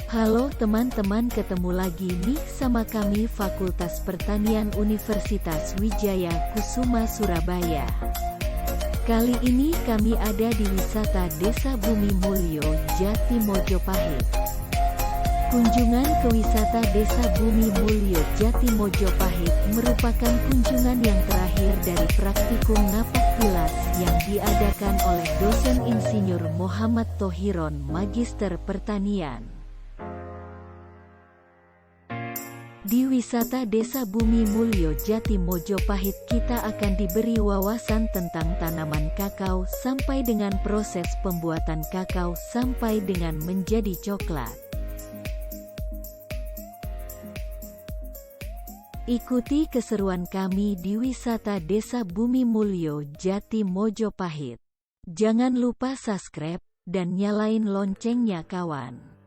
Halo teman-teman, ketemu lagi nih sama kami Fakultas Pertanian Universitas Wijaya Kusuma Surabaya. Kali ini kami ada di wisata Desa Bumi Mulyo, Jati Mojopahit. Kunjungan ke wisata Desa Bumi Mulyo, Jati Mojopahit merupakan kunjungan yang terakhir dari praktikum napak tilas yang diadakan oleh dosen Insinyur Muhammad Thohiron, Magister Pertanian. Di wisata Desa Bumi Mulyo Jati Mojopahit kita akan diberi wawasan tentang tanaman kakao sampai dengan proses pembuatan kakao sampai dengan menjadi coklat. Ikuti keseruan kami di wisata Desa Bumi Mulyo Jati Mojopahit. Jangan lupa subscribe dan nyalain loncengnya kawan.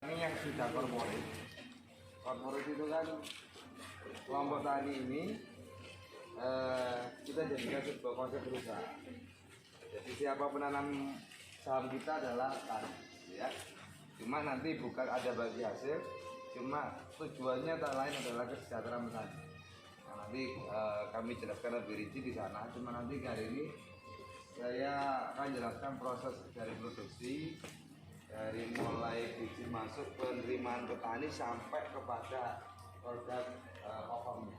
Ini yang sudah korporat itu kan kelompok tani ini kita jadikan sebuah konsep perusahaan. Jadi siapa penanam saham kita adalah tani, ya. Cuma nanti bukan ada bagi hasil, cuma tujuannya tak lain adalah kesejahteraan petani. Nah, nanti kami jelaskan lebih rinci di sana. Cuma nanti hari ini saya akan jelaskan proses dari produksi, dari mulai biji masuk, penerimaan petani sampai kepada produk off-farmnya.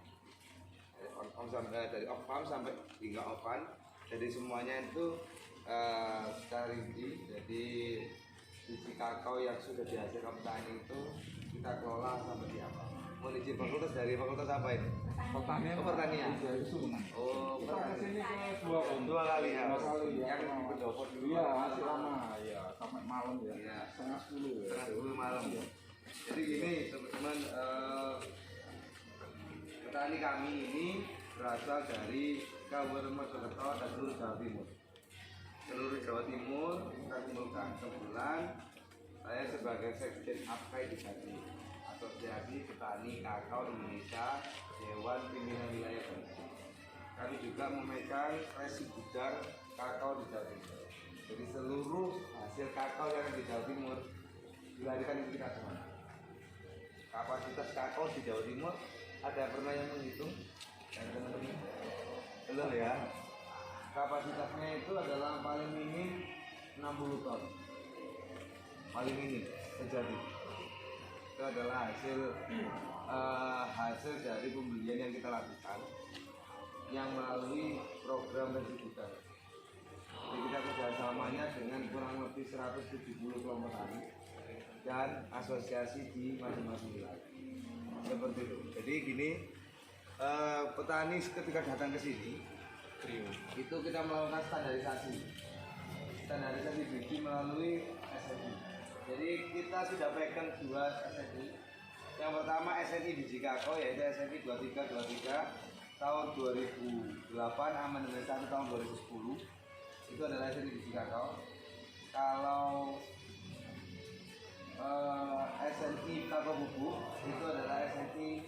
Dari off-farm sampai hingga off-farm. Jadi semuanya itu secara rinci. Jadi biji kakao yang sudah dihasilkan petani itu kita kelola sampai di apa? Mau izin fakultas dari fakultas apa ini? Pertanian. Pertanian. Oh, Kesini ke dua kali ya. Dua kali ya. Yang di pendopo dulu. Iya, masih lama ya, sampai malam ya. Iya. Setengah 10 ya. Setengah 10 malam. Jadi gini teman-teman, petani kami ini berasal dari Kabupaten Mojokerto dan seluruh Jawa Timur. Seluruh Jawa Timur kita kumpulkan. Kebetulan saya sebagai sekjen APKI di Jati, Asosiasi Petani Kakao Indonesia, Dewan Pimpinan Wilayah Bali. Kami juga memegang resi gudang kakao di Jawa Timur. Jadi seluruh hasil kakao yang ada di Jawa Timur dilarikan ke kita semua. Kapasitas kakao di Jawa Timur ada pernah yang menghitung? Dan teman-teman belum ya. Kapasitasnya itu adalah paling minim 60 ton. Paling minim terjadi. Itu adalah hasil dari pembelian yang kita lakukan yang melalui program resi gudang. Jadi kita kerjasamanya dengan kurang lebih 170 kelompok tani dan asosiasi di masing-masing wilayah. Seperti itu. Jadi gini, petani ketika datang ke sini itu kita melakukan standarisasi biji melalui SSI. Jadi kita sudah pegang 2 SSI Yang pertama SNI biji kakao yaitu SNI 2323 tahun 2008 amandemen 1 tahun 2010 itu adalah SNI biji kakao. Kalau SNI kakao bubuk itu adalah SNI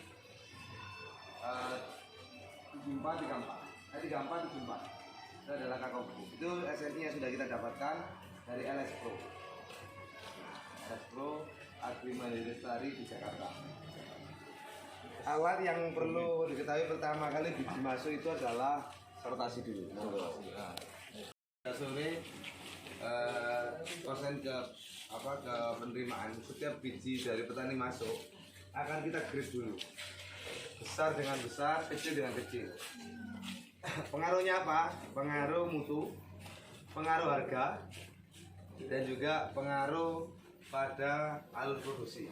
3434 itu adalah kakao bubuk. Itu SNI yang sudah kita dapatkan dari LS Pro Agri Mandiri Lestari di Jakarta. Alat yang perlu diketahui pertama kali biji masuk itu adalah sortasi dulu. Sore konsen ke penerimaan setiap biji dari petani masuk akan kita grade dulu. Besar dengan besar, kecil dengan kecil. Pengaruhnya apa? Pengaruh mutu, pengaruh harga, dan juga pengaruh pada alur produksi.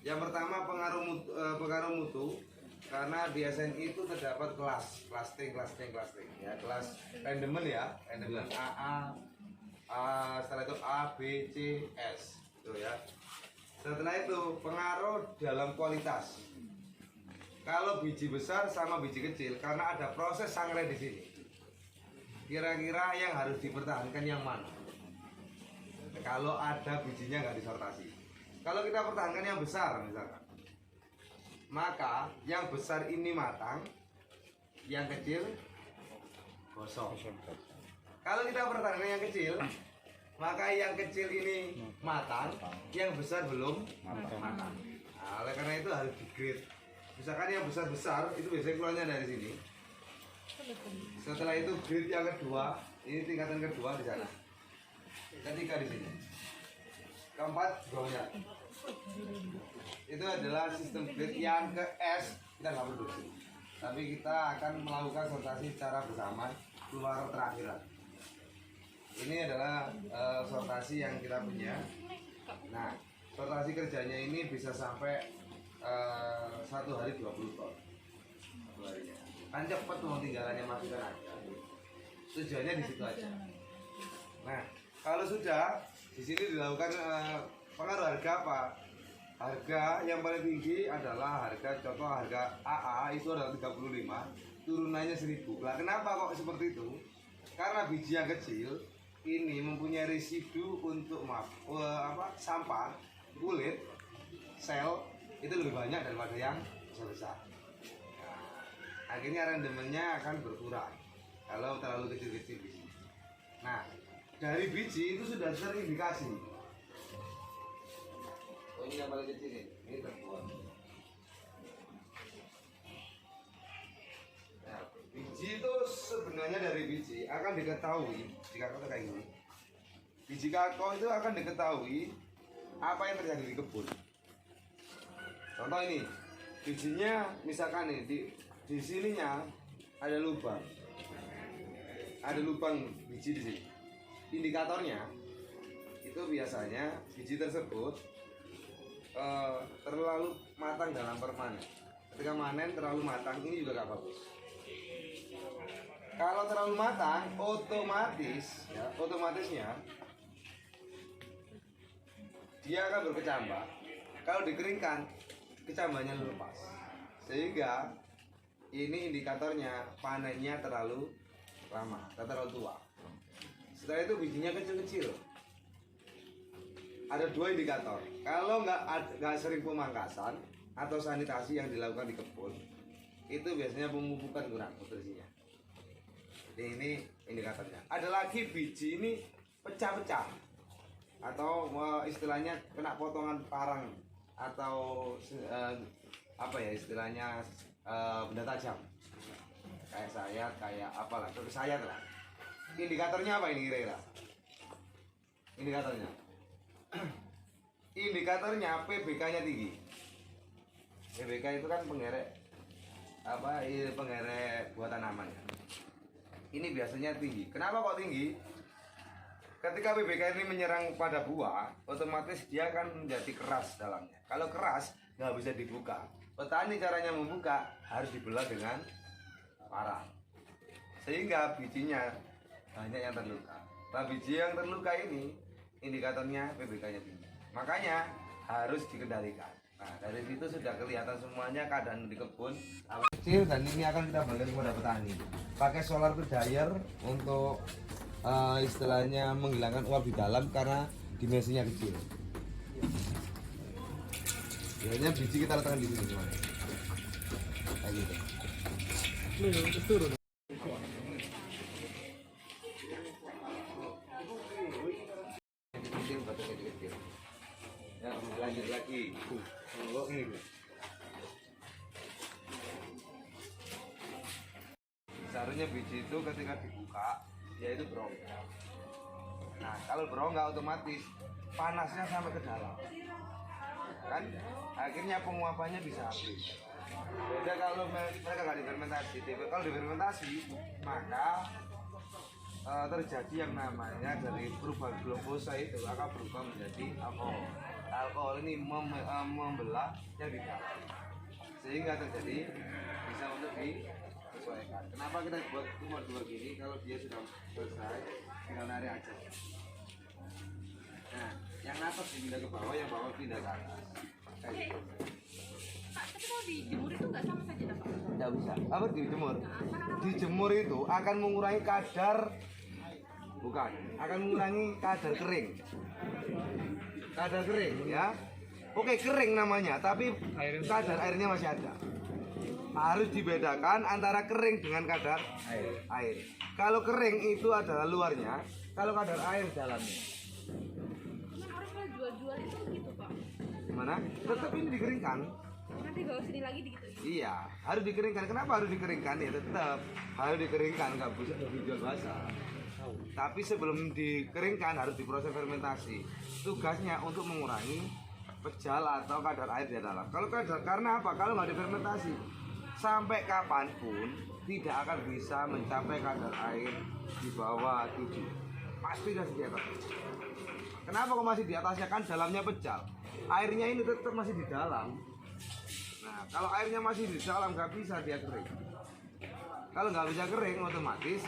Yang pertama pengaruh mutu karena di SNI itu terdapat kelas ya, kelas randomen ya, randomen setelah itu A, B, C, S itu ya. Setelah itu pengaruh dalam kualitas. Kalau biji besar sama biji kecil karena ada proses sangrai di sini. Kira-kira yang harus dipertahankan yang mana? Kalau ada bijinya nggak disortasi. Kalau kita pertahankan yang besar misalkan, maka yang besar ini matang, yang kecil gosong. Kalau kita pertahankan yang kecil, maka yang kecil ini matang, yang besar belum matang. Nah, oleh karena itu harus di-grade. Misalkan yang besar-besar itu biasanya keluarnya dari sini. Setelah itu grade yang kedua, ini tingkatan kedua di sana. Ketiga di sini. Keempat bawahnya. Itu adalah sistem grade yang ke S kita nggak produksi. Tapi kita akan melakukan sortasi secara bersama keluar terakhiran. Ini adalah sortasi yang kita punya. Nah, sortasi kerjanya ini bisa sampai 1 hari 20 ton. Kan cepat tuh tinggalannya masukkan aja. Tujuannya di situ aja. Nah, kalau sudah di sini dilakukan pengaruh harga apa? Harga yang paling tinggi adalah contoh harga AA itu adalah 35, turunannya 1000. Lah kenapa kok seperti itu? Karena biji yang kecil ini mempunyai residu untuk sampah, kulit, sel itu lebih banyak daripada yang besar-besar. Nah, akhirnya rendemennya akan berkurang kalau terlalu kecil-kecil biji. Nah, dari biji itu sudah terindikasi. Oh, ini yang paling kecil ini terbuang. Nah, biji itu sebenarnya dari biji akan diketahui jika kakao kayak gini. Biji kakao itu akan diketahui apa yang terjadi di kebun. Contoh ini, bijinya misalkan nih di sininya ada lubang biji di sini. Indikatornya itu biasanya biji tersebut terlalu matang dalam permanen. Ketika manen terlalu matang ini juga gak bagus. Kalau terlalu matang, otomatisnya dia akan berkecambah. Kalau dikeringkan, kecambahnya lepas. Sehingga ini indikatornya panennya terlalu lama, terlalu tua. Setelah itu bijinya kecil-kecil. Ada 2 indikator. Kalau nggak sering pemangkasan atau sanitasi yang dilakukan di kebun, itu biasanya pemupukan kurang nutrisinya. Jadi ini indikatornya. Ada lagi biji ini pecah-pecah atau istilahnya kena potongan parang atau istilahnya benda tajam kayak sayat, kayak apalah, terus sayat lah. Indikatornya apa ini kira-kira? Indikatornya PBK-nya tinggi. PBK itu kan penggerek buat tanaman. Ini biasanya tinggi. Kenapa kok tinggi? Ketika PBK ini menyerang pada buah, otomatis dia akan menjadi keras dalamnya. Kalau keras, nggak bisa dibuka. Petani caranya membuka harus dibelah dengan parang. Sehingga bijinya banyak yang terluka. Nah, biji yang terluka ini indikatornya PBK-nya tinggi. Makanya harus dikendalikan. Nah, dari situ sudah kelihatan semuanya keadaan di kebun kecil, dan ini akan kita bagikan kepada petani. Pakai solar dryer untuk istilahnya menghilangkan uap di dalam karena dimensinya kecil. Biasanya biji kita letakkan di sini teman. Kayak gitu. Kecil, batu kecil. Ya, lanjut lagi. Oh, ini. Seharusnya biji itu ketika dibuka, dia itu berongga. Nah, kalau berongga otomatis panasnya sampai ke dalam. Kan? Akhirnya penguapannya bisa habis. Beda kalau mereka nggak difermentasi. Kalau difermentasi, maka terjadi yang namanya dari perubahan glukosa itu akan berubah menjadi alkohol. Alkohol ini membelah yang di dalam, sehingga terjadi bisa untuk disesuaikan. Kenapa kita buat tumor gini? Kalau dia sudah selesai, tinggal narik aja. Nah, yang atas pindah ke bawah, yang bawah pindah ke atas. Kayak gitu. Pak, tapi kalau dijemur itu nggak sama saja, Pak? Nggak bisa. Apa dijemur? Dijemur itu akan mengurangi kadar, bukan, akan mengurangi kadar kering. Kadar kering, ya. Oke, kering namanya, tapi kadar airnya masih ada. Harus dibedakan antara kering dengan kadar air. Kalau kering itu adalah luarnya, kalau kadar air dalamnya. Cuman orang kalau jual-jual itu gitu, Pak. Gimana? Tetap ini dikeringkan. Nanti bawa sini lagi gitu. Iya, harus dikeringkan. Kenapa harus dikeringkan? Ya tetap harus dikeringkan, nggak bisa dijual basah. Tapi sebelum dikeringkan harus diproses fermentasi. Tugasnya untuk mengurangi pejal atau kadar air di dalam. Karena apa? Kalau nggak difermentasi, sampai kapanpun tidak akan bisa mencapai kadar air di bawah 7. Pasti sudah di atas. Kenapa kok masih di atasnya? Kan dalamnya pejal. Airnya ini tetap masih di dalam. Nah, kalau airnya masih di dalam nggak bisa dia kering. Kalau nggak bisa kering, otomatis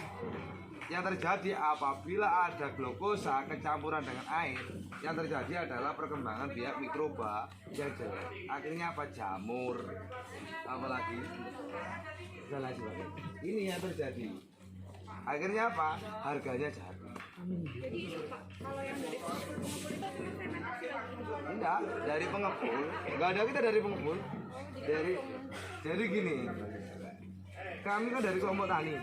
yang terjadi apabila ada glukosa kecampuran dengan air, yang terjadi adalah perkembangan biak mikroba yang jelek. Akhirnya apa? Jamur, apalagi dan lain sebagainya. Ini yang terjadi. Akhirnya apa? Harganya jatuh. Jadi itu, Pak, kalau yang dari pengepul itu fermentasi lagi. Enggak, dari pengepul. Enggak ada kita dari pengepul. Jadi gini, kami kan dari kelompok tani.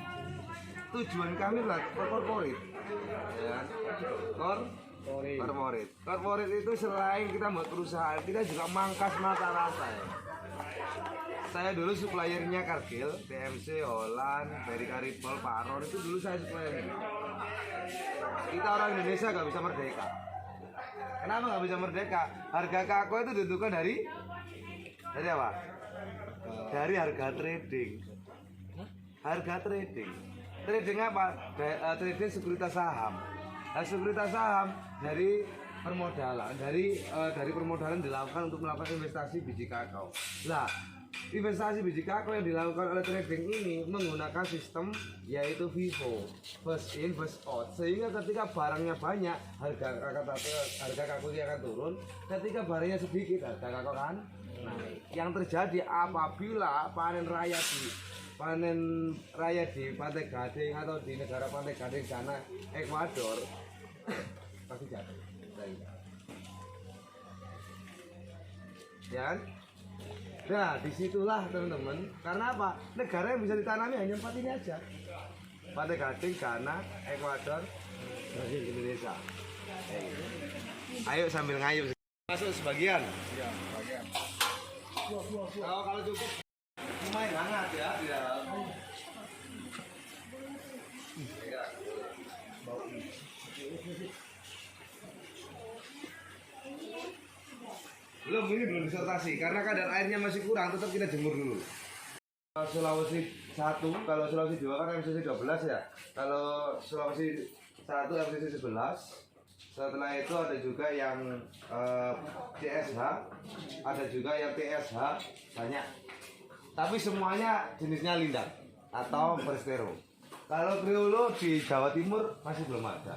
Tujuan kami adalah korporat, ya. Korporat itu selain kita buat perusahaan, kita juga mangkas mata rantai. Saya dulu suppliernya Cargill, TMC, Holland, Berry Caribol, Paron, itu dulu saya suppliernya. Kita orang Indonesia nggak bisa merdeka. Kenapa nggak bisa merdeka? Harga kakao itu ditentukan dari apa? Dari harga trading. Harga trading. Trading apa? Trading sekuritas saham. Nah, sekuritas saham dari permodalan, dari permodalan dilakukan untuk melakukan investasi biji kakao. Nah, investasi biji kakao yang dilakukan oleh trading ini menggunakan sistem yaitu FIFO, first in first out, sehingga ketika barangnya banyak harga kakao akan turun, ketika barangnya sedikit harga kakao kan naik. Yang terjadi apabila panen raya di Pantai Gading atau di negara Pantai Gading sana Ekuador pasti jatuh. Ya kan? Nah, disitulah teman-teman. Karena apa? Negara yang bisa ditanami hanya 4 ini aja. Pantai Gading, Ghana, Ekuador, Brasil, Indonesia. Ayo sambil ngayuh. Masuk sebagian. Iya, bagian. Kalau cukup lumayan hangat ya. Belum disertasi karena kadar airnya masih kurang, tetap kita jemur dulu. Sulawesi 1, kalau Sulawesi 2 kan MCC 12 ya. Kalau Sulawesi 1 MCC 11. Setelah itu ada juga yang CSH, ada juga yang TSH, banyak. Tapi semuanya jenisnya Lindang atau Berstero. Kalau Criollo di Jawa Timur masih belum ada.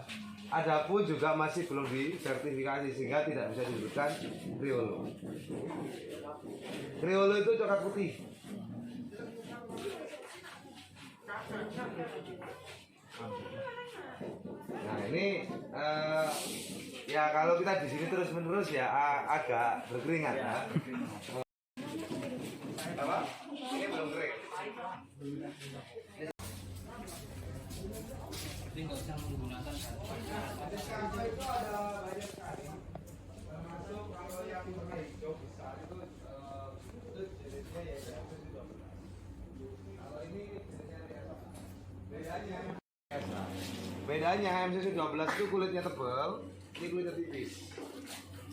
Adapun juga masih belum disertifikasi sehingga tidak bisa disebutkan Criollo. Criollo itu coklat putih. Nah ini ya kalau kita di sini terus menerus ya agak berkeringat ya. Apa? Ini belum kering. Bedanya MCC12 itu kulitnya tebal, ini kulitnya tipis.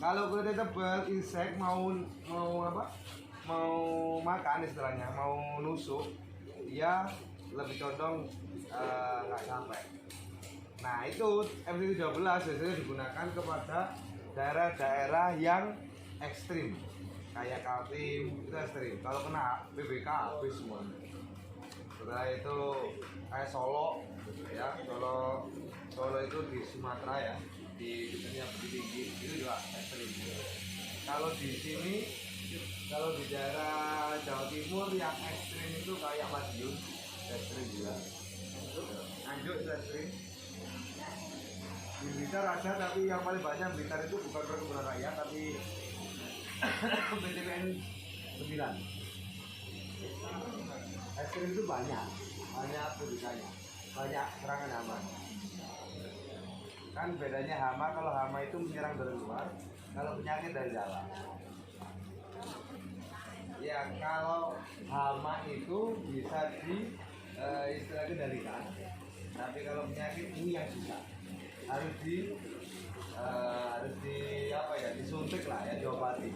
Kalau kulitnya tebal, insek mau apa? Mau makan istilahnya, mau nusuk, dia lebih condong nggak sampai. Nah itu MCC12 biasanya digunakan kepada daerah-daerah yang ekstrim, kayak Kaltim itu ekstrim. Kalau kena BBK habis semuanya. Setelah itu kayak Solo, ya Solo itu di Sumatera ya, di dunia Bukit Tinggi itu juga ekstrim. Kalau di sini, kalau di daerah Jawa Timur yang ekstrim itu kayak Madiun, ekstrim juga. Nganjuk itu ekstrim. Di Blitar ada, tapi yang paling banyak Blitar itu bukan perkebunan rakyat, tapi BTPN 9. Ekstrim itu banyak tulisannya, banyak serangan hama. Kan bedanya hama, kalau hama itu menyerang dari luar, kalau penyakit dari dalam. Ya kalau hama itu bisa istilah kendalikan, tapi kalau penyakit ini yang susah, harus apa ya, disuntik lah ya, diobati.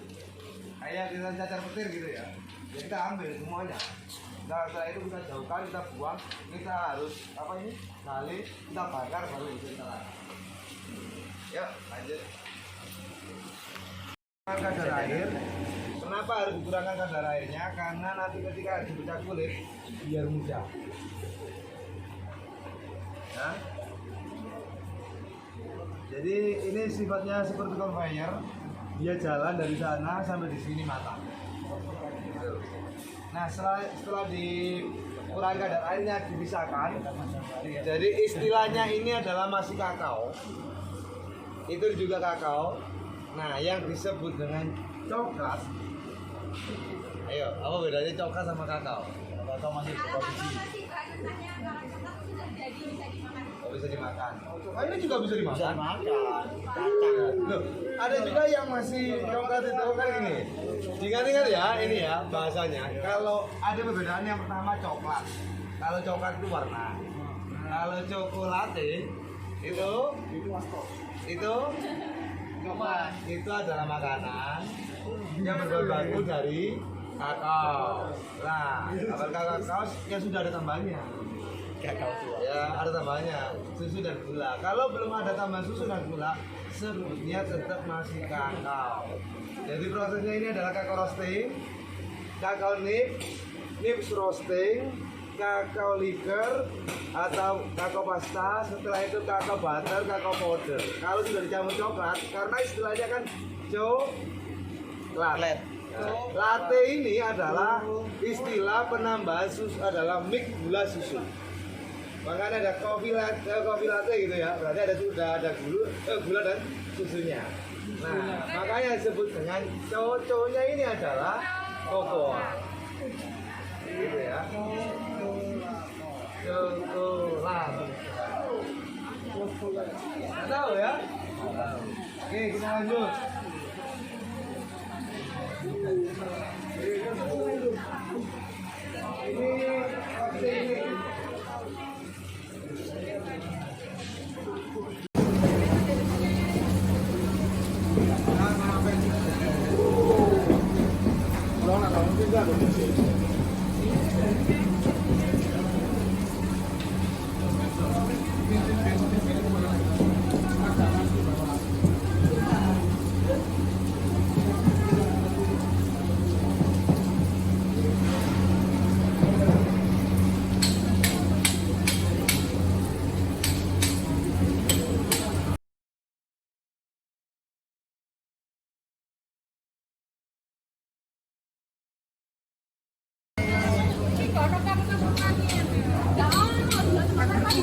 Kayak kita cacar petir gitu ya, jadi kita ambil semuanya. Nah, setelah itu kita jauhkan, kita buang, kita harus apa ini? Kali kita bakar baru bisa kita lakukan. Yuk, lanjut. Kadar air. Kenapa harus dikurangkan kadar airnya? Karena nanti ketika dipecah kulit biar mudah. Ya. Jadi ini sifatnya seperti conveyor. Dia jalan dari sana sampai di sini matang. Nah setelah dikurangi kadar airnya dipisahkan, jadi istilahnya ini adalah masih kakao, itu juga kakao. Nah yang disebut dengan coklat, ayo apa bedanya coklat sama kakao? Kakao masih produksi. Oh, bisa dimakan. Oh, ini juga bisa dimakan. Bisa makan. Loh, ada juga yang masih coklat itu kan gini. Ingat-ingat ya, ini ya bahasanya. Kalau ada perbedaan yang pertama coklat. Kalau coklat itu warna. Kalau cokolate itu itu adalah makanan yang berbahan baku dari kakao. Nah, kakao yang sudah ada tambahnya. Kakao tua. Ya, ada tambahnya susu dan gula. Kalau belum ada tambahan susu dan gula, sebutnya tetap masih kakao. Jadi prosesnya ini adalah kakao roasting, kakao nibs roasting, kakao liquor atau kakao pasta. Setelah itu kakao butter, kakao powder. Kalau sudah dicampur coklat, karena istilahnya kan coklat. Latte ini adalah istilah penambahan susu, adalah mix gula susu. Makanya ada kopi latte gitu ya, berarti sudah ada gula dan susunya. Nah, makanya disebut dengan cowoknya ini adalah cocoa. Gitu ya. Coklat. Nggak tahu ya? Oke, kita lanjut. Ini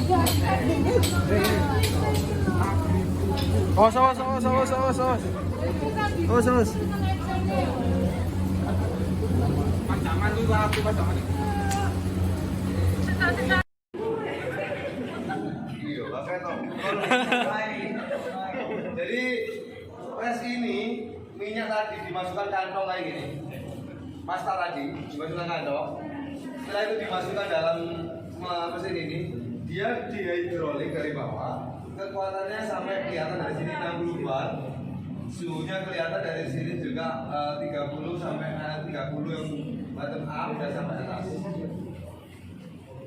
Awas, awas, awas, awas, awas, awas. Awas, awas. Pajangan juga aku pajangan. Iya, pakai toh. Jadi press ini minyak tadi dimasukkan kantong kayak gini. Pasta tadi dimasukkan kantong. Setelah itu dimasukkan dalam mesin ini, dia dihidrolik dari bawah. Kekuatannya sampai kelihatan dari sini 60 bar. Suhunya kelihatan dari sini juga 30 sampai 30 yang bottom up dan sampai atas.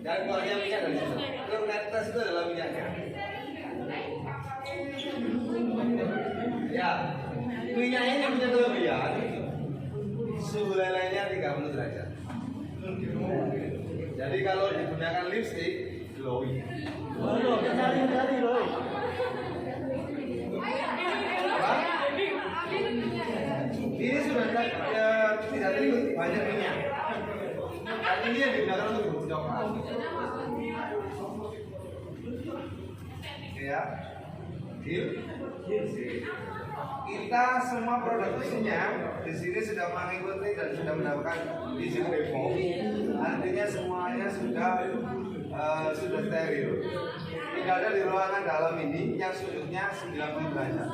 Dan keluarnya minyak dari situ. Itu netes itu adalah minyaknya. Ya, minyaknya yang punya kelebihan. Suhu lelenya 30 derajat. Jadi kalau digunakan lipstick, glowing. Ini sudah tidak terikut banyak minyak. Dan ini yang digunakan untuk bubuk coklat. Oke ya, deal. Kita semua produksinya di sini sudah mengikuti dan sudah mendapatkan izin BPOM. Artinya semuanya sudah steril. Tidak ada di ruangan dalam ini yang sudutnya 90 derajat.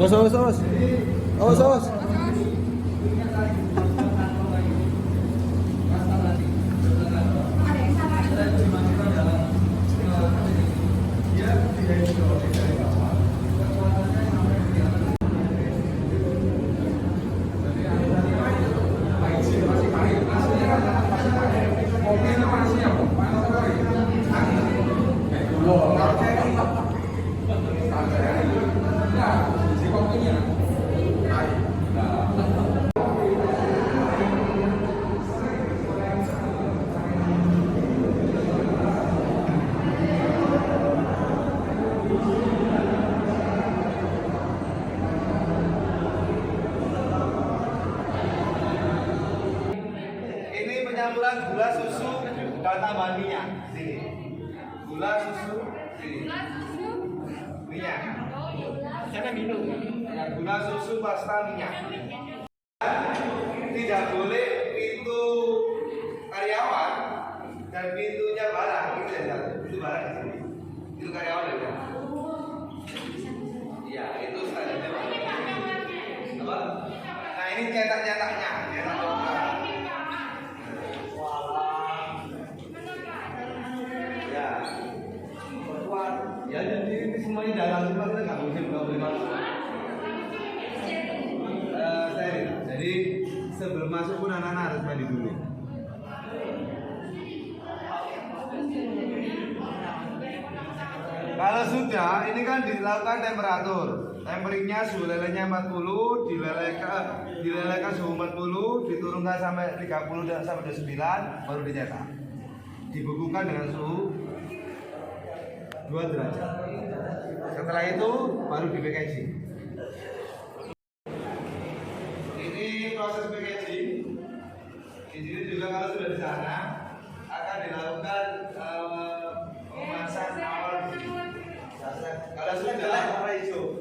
Awas, awas, awas. Awas, awas. Penyampuran gula susu dan tambahan minyak. Sini. Gula susu, sini. Minyak. Sana minum. Ya, gula susu, pasta, minyak. Tidak boleh pintu karyawan dan pintunya barang. Itu yang satu. Itu barang di sini. Itu karyawan ada. Iya, itu standarnya. Apa? Nah, ini cetak-cetaknya. Cetak dokter. Ya, jadi ini semuanya dalam semua kita nggak boleh masuk. Steril. Jadi sebelum masuk pun anak-anak harus mandi dulu. Kalau sudah, ini kan dilakukan temperatur. Temperingnya suhu lelenya 40, dilelehkan suhu 40, diturunkan sampai 30 dan sampai 29, baru dicetak. Dibukukan dengan suhu 2 derajat. Setelah itu baru di packaging. Ini proses packaging. Di sini juga kalau sudah di sana akan dilakukan pemasan awal. Kalau sudah warna hijau.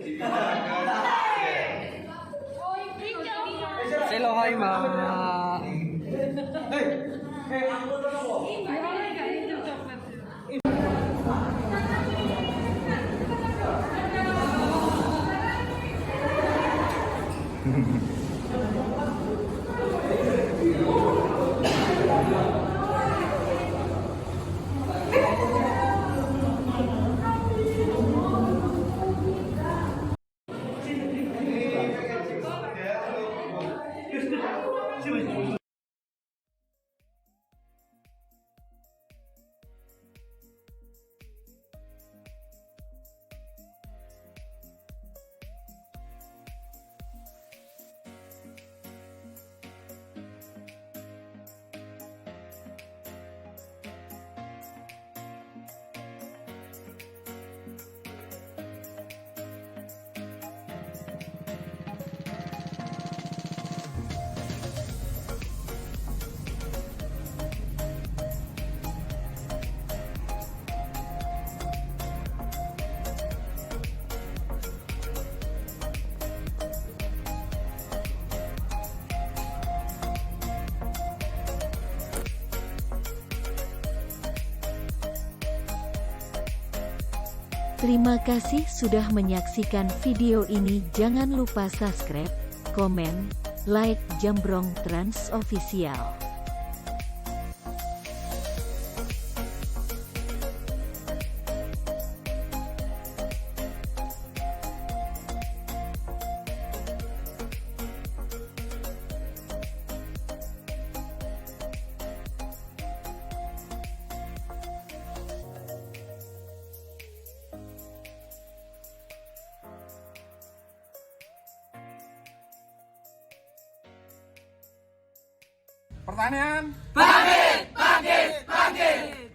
Terima kasih sudah menyaksikan video ini. Jangan lupa subscribe, komen, like Jambrong Trans Official. Pertanian Bangkit, bangkit, bangkit.